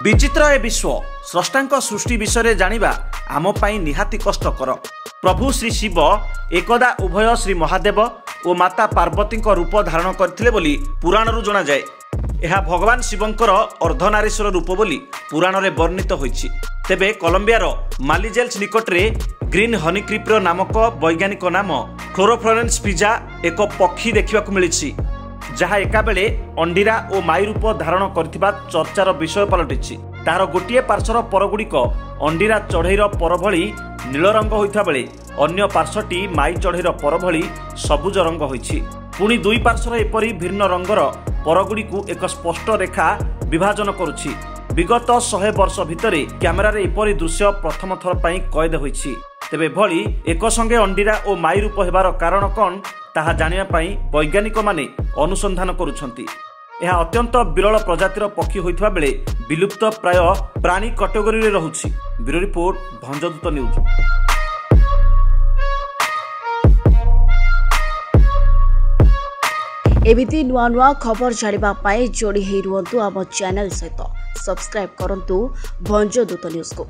विचित्र ए विश्व स्रष्टांक सृष्टि विषय जानिबा आम पई निहाती कष्टकर। प्रभु श्री शिव एकदा उभय श्री महादेव और माता पार्वती रूप धारण करथिले बोली पुराणरू जणा जाए। यह भगवान शिवंकर अर्धनारीश्वर रूप बोली पुराण रे वर्णित होइछि। तेबे कोलंबियार मालिजेल्स निकटरे ग्रीन हनीक्रीपर नामक वैज्ञानिक नाम क्लोरोफ्लोरेंस पिजा एक पक्षी देखा मिली जहाँ एका बेले अंडीरा और माई रूप धारण करथिबा चर्चार विषय पलटिछि। तार गोटे पार्श्वर परगुड़िक अंडीरा चढ़ईर पर भली नील रंग होइथा बेले अन्य पार्श्वटी माई चढ़ईर पर भली सबुज रंग होइछि। पुणी दुई पार्श्वर एपरी भिन्न रंगर परगुड़िकु एक स्पष्ट रेखा विभाजन करुछि। विगत 100 वर्ष भितरे क्यामेरारे एपरी दृश्य प्रथम थर पई कैद होइछि। तेबे भली एक संगे अंडीरा और माई रूप हेबार कारण कौन ताहा जानिया पई वैज्ञानिक माने अनुसंधान करुछंती। यह अत्यंत विरल प्रजातिर पक्षी होइथबा बेले विलुप्त प्राय प्राणी कैटेगोरी रे रहुछि। Bureau report Bhanjdoot news. एमिति नुआ नुआ खबर जानिबा पाए जोड़ी हेइ रुहंतु आम चैनल सहित सब्सक्राइब करंतु भंजदूत न्यूज को।